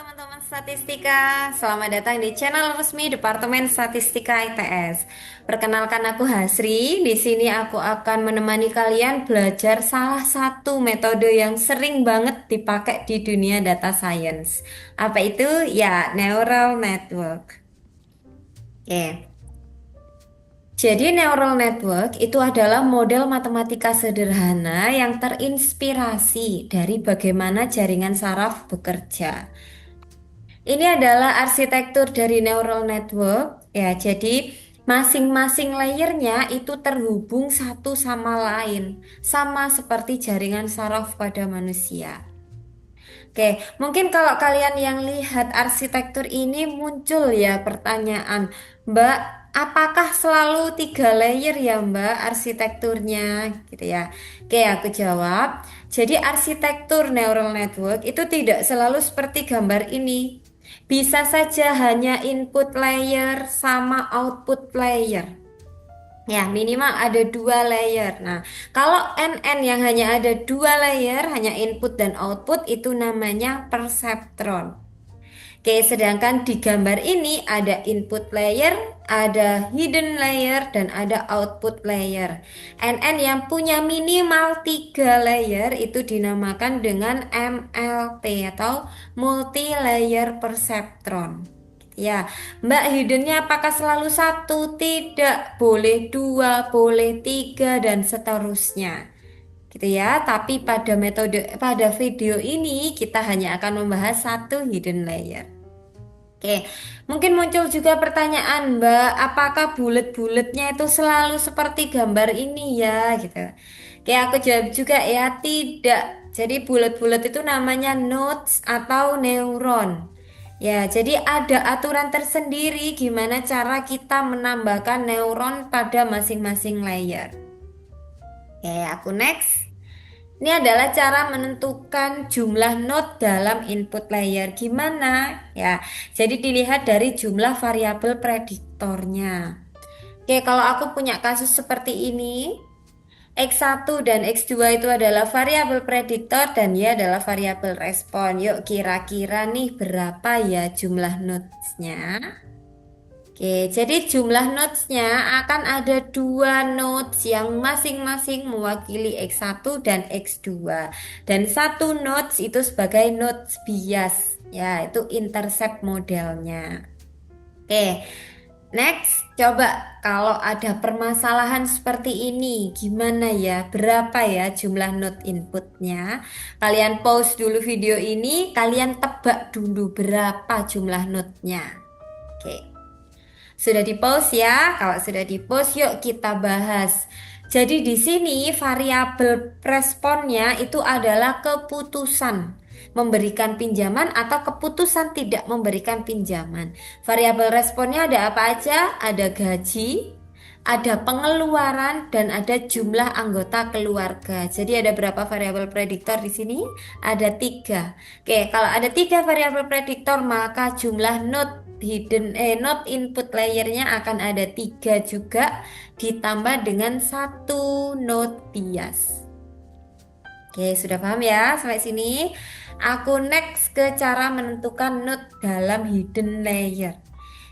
teman-teman statistika, selamat datang di channel resmi Departemen Statistika ITS. Perkenalkan aku Hasri. Di sini aku akan menemani kalian belajar salah satu metode yang sering banget dipakai di dunia data science. Apa itu? Ya, neural network. Oke. Jadi neural network itu adalah model matematika sederhana yang terinspirasi dari bagaimana jaringan saraf bekerja. Ini adalah arsitektur dari neural network ya. Jadi masing-masing layernya itu terhubung satu sama lain, sama seperti jaringan saraf pada manusia. Oke, mungkin kalau kalian yang lihat arsitektur ini muncul ya pertanyaan, Mbak, apakah selalu 3 layer ya Mbak arsitekturnya gitu ya? Oke, aku jawab. Jadi arsitektur neural network itu tidak selalu seperti gambar ini. Bisa saja hanya input layer sama output layer. Ya, minimal ada 2 layer. Nah, kalau NN yang hanya ada 2 layer, hanya input dan output, itu namanya perseptron. Oke, sedangkan di gambar ini ada input layer, ada hidden layer, dan ada output layer. NN yang punya minimal 3 layer itu dinamakan dengan MLP atau multi layer perceptron. Ya, Mbak, hiddennya apakah selalu satu? Tidak, boleh 2, boleh 3, dan seterusnya. Gitu ya, tapi pada video ini kita hanya akan membahas satu hidden layer. Oke, mungkin muncul juga pertanyaan, Mbak, apakah bulat-bulatnya itu selalu seperti gambar ini ya, gitu. Oke, aku jawab juga ya, tidak. Jadi bulat-bulat itu namanya nodes atau neuron. Ya, jadi ada aturan tersendiri gimana cara kita menambahkan neuron pada masing-masing layer. Oke, aku next. Ini adalah cara menentukan jumlah node dalam input layer. Gimana? Ya, jadi dilihat dari jumlah variabel prediktornya. Oke, kalau aku punya kasus seperti ini, X1 dan X2 itu adalah variabel prediktor dan Y adalah variabel respon. Yuk, kira-kira nih berapa ya jumlah nodesnya? Oke, jadi jumlah nodesnya akan ada 2 nodes yang masing-masing mewakili X1 dan X2. Dan satu nodes itu sebagai nodes bias, ya itu intercept modelnya. Oke, next, coba kalau ada permasalahan seperti ini, gimana ya? Berapa ya jumlah node inputnya? Kalian pause dulu video ini, kalian tebak dulu berapa jumlah node-nya. Oke. Sudah di pause ya? Kalau sudah di pause, yuk kita bahas. Jadi di sini variabel responnya itu adalah keputusan memberikan pinjaman atau keputusan tidak memberikan pinjaman. Variabel responnya ada apa aja? Ada gaji, ada pengeluaran, dan ada jumlah anggota keluarga. Jadi ada berapa variabel prediktor di sini? Ada 3. Oke, kalau ada 3 variabel prediktor, maka jumlah node input layernya akan ada 3 juga ditambah dengan satu node bias. Oke, sudah paham ya sampai sini? Aku next ke cara menentukan node dalam hidden layer.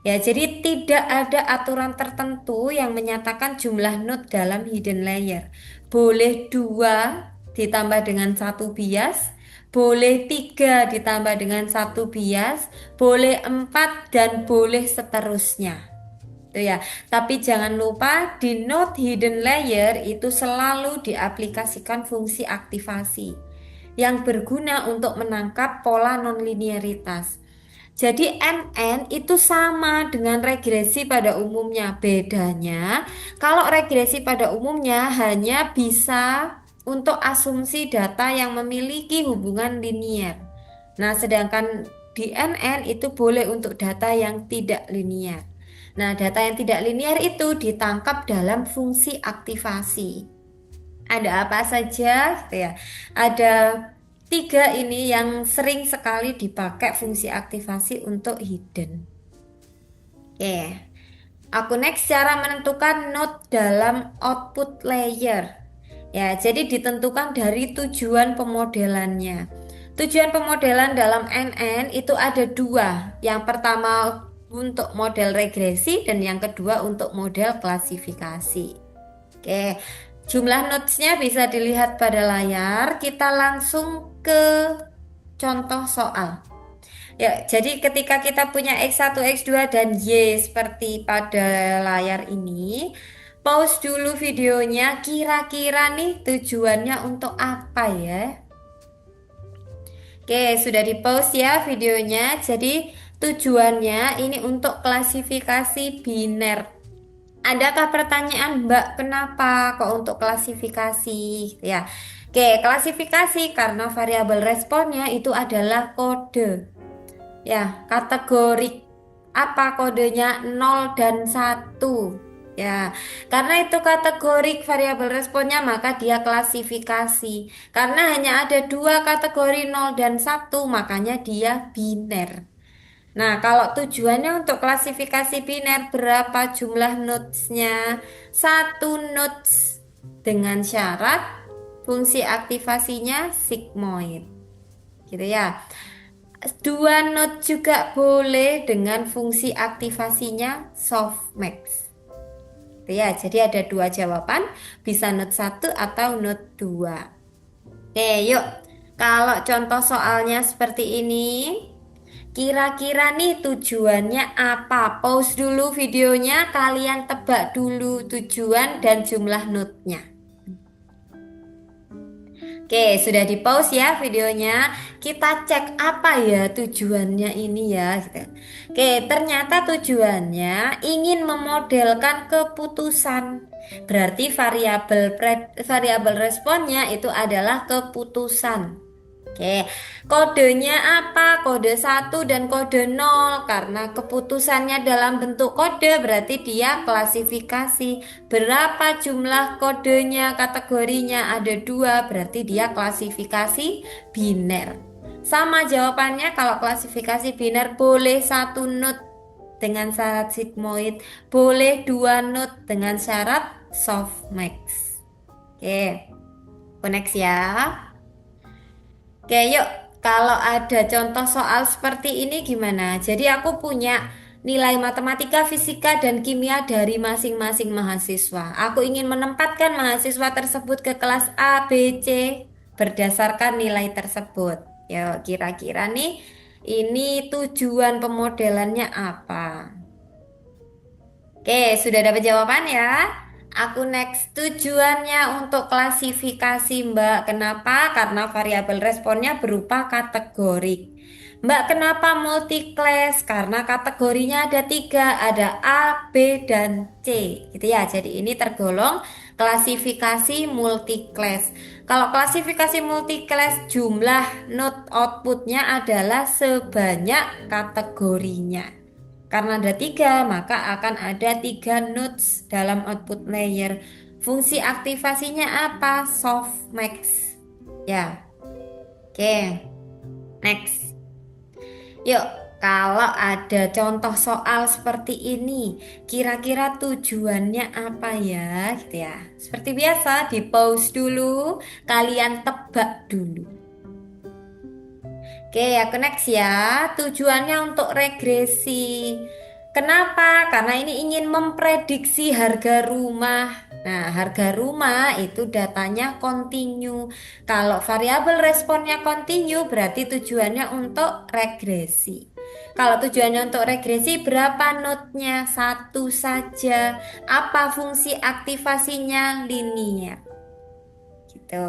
Ya, jadi tidak ada aturan tertentu yang menyatakan jumlah node dalam hidden layer. Boleh 2 ditambah dengan satu bias, boleh 3 ditambah dengan satu bias, boleh 4 dan boleh seterusnya. Itu ya. Tapi jangan lupa di node hidden layer itu selalu diaplikasikan fungsi aktivasi yang berguna untuk menangkap pola nonlinearitas. Jadi NN itu sama dengan regresi pada umumnya. Bedanya, kalau regresi pada umumnya hanya bisa untuk asumsi data yang memiliki hubungan linier. Nah, sedangkan di NN itu boleh untuk data yang tidak linier. Nah, data yang tidak linier itu ditangkap dalam fungsi aktivasi. Ada apa saja gitu ya? Ada 3 ini yang sering sekali dipakai fungsi aktivasi untuk hidden. Oke, aku next cara menentukan node dalam output layer. Ya, jadi ditentukan dari tujuan pemodelannya. Tujuan pemodelan dalam NN itu ada dua. Yang pertama untuk model regresi dan yang kedua untuk model klasifikasi. Oke, jumlah notesnya bisa dilihat pada layar. Kita langsung ke contoh soal. Ya, jadi ketika kita punya X1, X2, dan Y seperti pada layar ini, pause dulu videonya, kira-kira nih tujuannya untuk apa ya? Oke, sudah di pause ya videonya. Jadi tujuannya ini untuk klasifikasi biner. Adakah pertanyaan, Mbak, kenapa kok untuk klasifikasi? Ya, oke, klasifikasi karena variabel responnya itu adalah kode. Ya, kategori apa kodenya 0 dan 1. Ya, karena itu kategori variabel responnya maka dia klasifikasi. Karena hanya ada dua kategori 0 dan 1 makanya dia biner. Nah, kalau tujuannya untuk klasifikasi biner berapa jumlah nodesnya? Satu nodes dengan syarat fungsi aktivasinya sigmoid. Gitu ya. Dua node juga boleh dengan fungsi aktivasinya softmax. Gitu ya, jadi ada dua jawaban, bisa node 1 atau node 2. Oke, yuk. Kalau contoh soalnya seperti ini, kira-kira nih tujuannya apa? Pause dulu videonya, kalian tebak dulu tujuan dan jumlah node-nya. Oke, sudah di pause ya videonya. Kita cek apa ya tujuannya ini ya, gitu. Oke, ternyata tujuannya ingin memodelkan keputusan. Berarti variabel responnya itu adalah keputusan. Oke, kodenya apa? Kode 1 dan kode 0. Karena keputusannya dalam bentuk kode berarti dia klasifikasi. Berapa jumlah kodenya, kategorinya ada dua, berarti dia klasifikasi biner. Sama jawabannya kalau klasifikasi biner boleh satu node dengan syarat sigmoid, boleh dua node dengan syarat softmax. Oke, next ya. Oke, yuk. Kalau ada contoh soal seperti ini gimana? Jadi aku punya nilai matematika, fisika, dan kimia dari masing-masing mahasiswa. Aku ingin menempatkan mahasiswa tersebut ke kelas A, B, C berdasarkan nilai tersebut. Ya, kira-kira nih ini tujuan pemodelannya apa? Oke, sudah dapat jawaban ya? Aku next tujuannya untuk klasifikasi Mbak. Kenapa? Karena variabel responnya berupa kategori. Mbak, kenapa multiclass? Karena kategorinya ada tiga, ada A, B, dan C. Gitu ya. Jadi ini tergolong klasifikasi multiclass. Kalau klasifikasi multiclass jumlah node outputnya adalah sebanyak kategorinya. Karena ada tiga, maka akan ada tiga nodes dalam output layer. Fungsi aktivasinya apa? Softmax. Ya, oke. Next. Yuk, kalau ada contoh soal seperti ini, kira-kira tujuannya apa ya? Gitu ya. Seperti biasa, di pause dulu, kalian tebak dulu. Oke, aku next ya. Tujuannya untuk regresi. Kenapa? Karena ini ingin memprediksi harga rumah. Nah, harga rumah itu datanya kontinu. Kalau variabel responnya kontinu, berarti tujuannya untuk regresi. Kalau tujuannya untuk regresi, berapa node-nya? Satu saja. Apa fungsi aktivasinya? Linear. Gitu.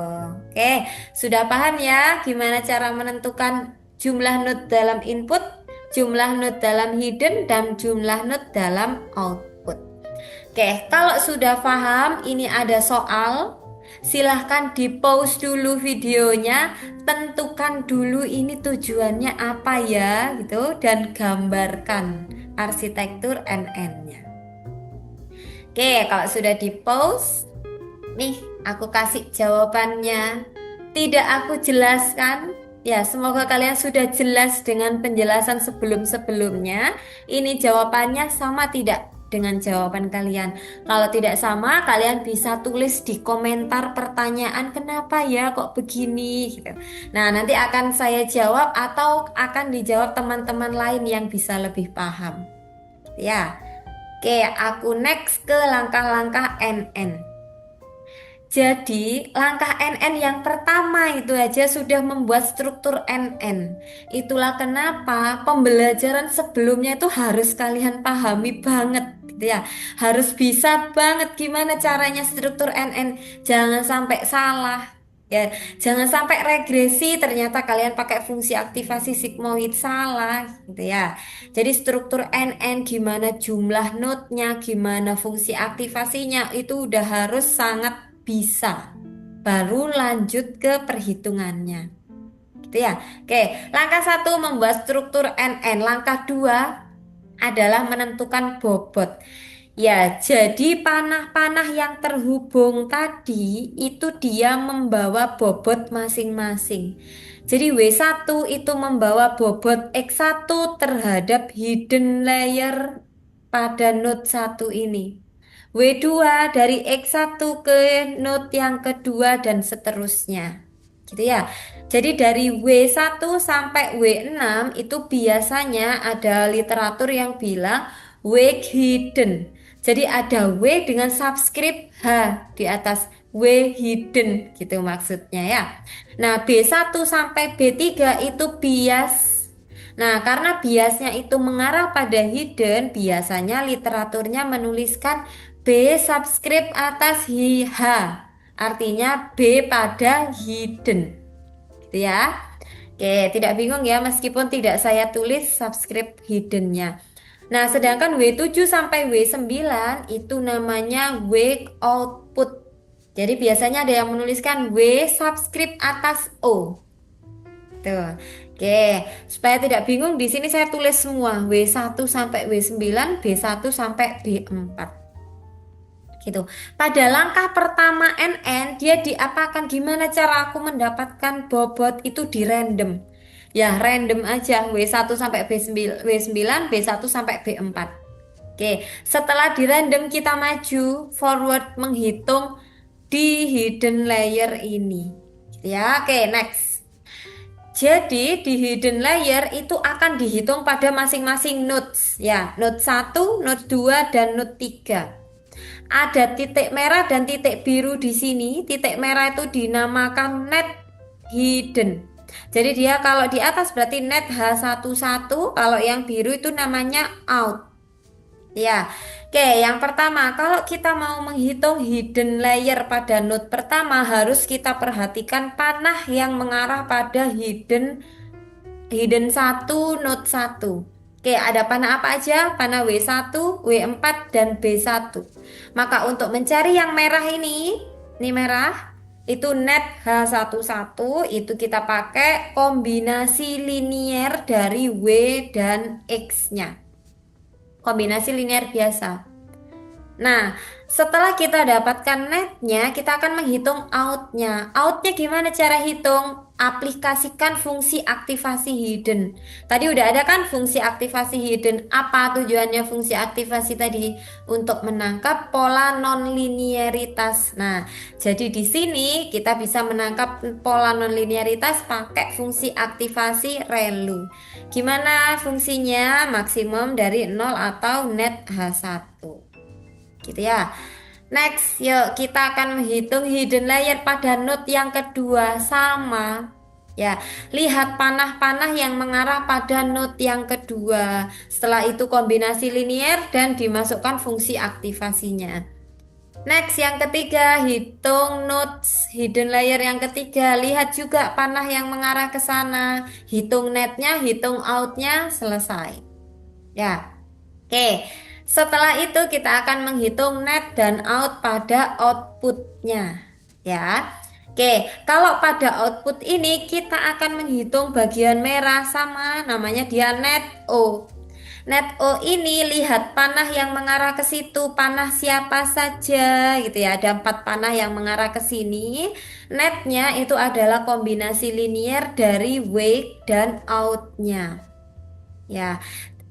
Oke, sudah paham ya gimana cara menentukan jumlah node dalam input, jumlah node dalam hidden, dan jumlah node dalam output. Oke, kalau sudah paham, ini ada soal. Silahkan di pause dulu videonya, tentukan dulu ini tujuannya apa ya, gitu, dan gambarkan arsitektur NN-nya. Oke, kalau sudah di pause, nih, aku kasih jawabannya. Tidak aku jelaskan. Ya, semoga kalian sudah jelas dengan penjelasan sebelum-sebelumnya. Ini jawabannya sama tidak? dengan jawaban kalian. Kalau tidak sama, kalian bisa tulis di komentar pertanyaan kenapa ya kok begini gitu. Nah, nanti akan saya jawab atau akan dijawab teman-teman lain yang bisa lebih paham. Ya. Oke, aku next ke langkah-langkah NN. Jadi, langkah NN yang pertama itu aja sudah membuat struktur NN. Itulah kenapa pembelajaran sebelumnya itu harus kalian pahami banget gitu ya. Harus bisa banget gimana caranya struktur NN. Jangan sampai salah. Ya, jangan sampai regresi ternyata kalian pakai fungsi aktivasi sigmoid salah gitu ya. Jadi struktur NN gimana jumlah node-nya, gimana fungsi aktivasinya itu udah harus sangat bisa. Baru lanjut ke perhitungannya. Gitu ya. Oke, langkah satu membuat struktur NN. Langkah dua adalah menentukan bobot. Ya, jadi panah-panah yang terhubung tadi itu dia membawa bobot masing-masing. Jadi W1 itu membawa bobot X1 terhadap hidden layer pada node satu ini. W2 dari X1 ke node yang kedua dan seterusnya. Gitu ya. Jadi dari W1 sampai W6 itu biasanya ada literatur yang bilang weak hidden. Jadi ada W dengan subscript H di atas W hidden gitu maksudnya ya. Nah, B1 sampai B3 itu bias. Nah, karena biasnya itu mengarah pada hidden, biasanya literaturnya menuliskan B subscript atas H. Artinya B pada hidden. Gitu ya. Oke, tidak bingung ya meskipun tidak saya tulis subscript hiddennya. Nah, sedangkan W7 sampai W9 itu namanya wake output. Jadi biasanya ada yang menuliskan W subscript atas O. Tuh. Oke, supaya tidak bingung di sini saya tulis semua W1 sampai W9, B1 sampai B4. Gitu. Pada langkah pertama NN dia diapakan gimana cara aku mendapatkan bobot itu di random. Ya, random aja W1 sampai B9, W9, B1 sampai B4. Oke, setelah di random kita maju forward menghitung di hidden layer ini. Ya, oke, next. Jadi di hidden layer itu akan dihitung pada masing-masing nodes ya, node 1, node 2 dan node 3. Ada titik merah dan titik biru di sini. Titik merah itu dinamakan net hidden. Jadi dia kalau di atas berarti net H11, kalau yang biru itu namanya out. Ya, oke. Yang pertama, kalau kita mau menghitung hidden layer pada node pertama, harus kita perhatikan panah yang mengarah pada hidden hidden 1, node 1. Oke, ada panah apa aja? Panah W1, W4, dan B1. Maka untuk mencari yang merah ini merah, itu net H11, itu kita pakai kombinasi linier dari W dan X-nya. Kombinasi linear biasa. Nah, setelah kita dapatkan netnya, kita akan menghitung outnya. Outnya gimana cara hitung? Aplikasikan fungsi aktivasi hidden. Tadi udah ada kan fungsi aktivasi hidden. Apa tujuannya fungsi aktivasi tadi? Untuk menangkap pola nonlinearitas. Nah, jadi di sini kita bisa menangkap pola nonlinearitas pakai fungsi aktivasi ReLU. Gimana fungsinya? Maksimum dari 0 atau net H1. Gitu ya. Next, yuk kita akan menghitung hidden layer pada node yang kedua sama. Ya, lihat panah-panah yang mengarah pada node yang kedua. Setelah itu kombinasi linier dan dimasukkan fungsi aktivasinya. Next, yang ketiga, hitung nodes hidden layer yang ketiga. Lihat juga panah yang mengarah ke sana. Hitung netnya, hitung outnya, selesai. Ya, oke. Setelah itu kita akan menghitung net dan out pada outputnya. Ya. Oke, kalau pada output ini kita akan menghitung bagian merah sama namanya dia net O. Net O ini lihat panah yang mengarah ke situ, panah siapa saja gitu ya. Ada 4 panah yang mengarah ke sini. Netnya itu adalah kombinasi linier dari wake dan outnya. Ya.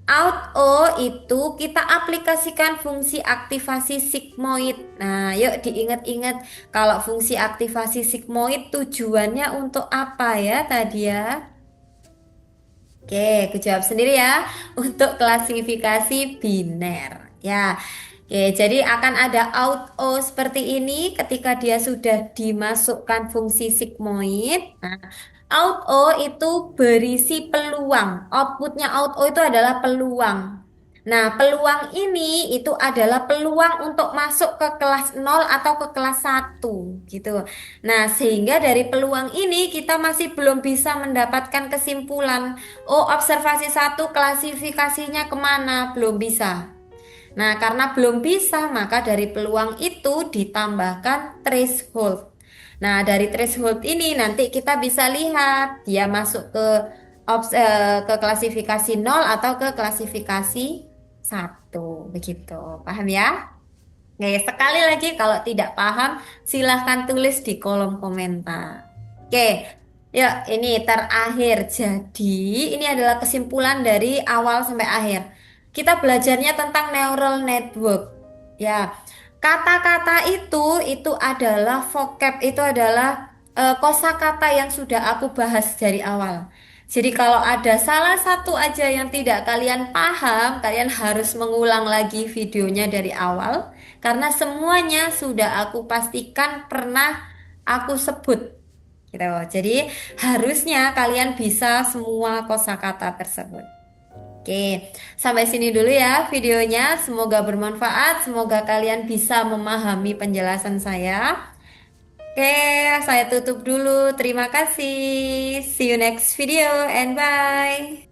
Out O itu kita aplikasikan fungsi aktivasi sigmoid. Nah, yuk diingat-ingat kalau fungsi aktivasi sigmoid tujuannya untuk apa ya tadi ya? Oke, aku jawab sendiri ya. Untuk klasifikasi biner. Ya, oke, jadi akan ada out O seperti ini ketika dia sudah dimasukkan fungsi sigmoid. Nah, out O itu berisi peluang. Outputnya out O itu adalah peluang. Nah, peluang ini itu adalah peluang untuk masuk ke kelas 0 atau ke kelas 1 gitu. Nah, sehingga dari peluang ini kita masih belum bisa mendapatkan kesimpulan. Oh, observasi satu klasifikasinya kemana? Belum bisa. Nah, karena belum bisa, maka dari peluang itu ditambahkan threshold. Nah, dari threshold ini nanti kita bisa lihat dia masuk ke ke klasifikasi nol atau ke klasifikasi satu. Begitu. Paham ya? Oke, sekali lagi kalau tidak paham, silahkan tulis di kolom komentar. Oke, yuk ini terakhir. Jadi, ini adalah kesimpulan dari awal sampai akhir. Kita belajarnya tentang neural network. Ya, kata-kata itu adalah vocab, itu adalah kosakata yang sudah aku bahas dari awal. Jadi kalau ada salah satu aja yang tidak kalian paham, kalian harus mengulang lagi videonya dari awal karena semuanya sudah aku pastikan pernah aku sebut gitu. Jadi harusnya kalian bisa semua kosakata tersebut. Oke, sampai sini dulu ya videonya. Semoga bermanfaat, semoga kalian bisa memahami penjelasan saya. Oke, saya tutup dulu. Terima kasih. See you next video and bye.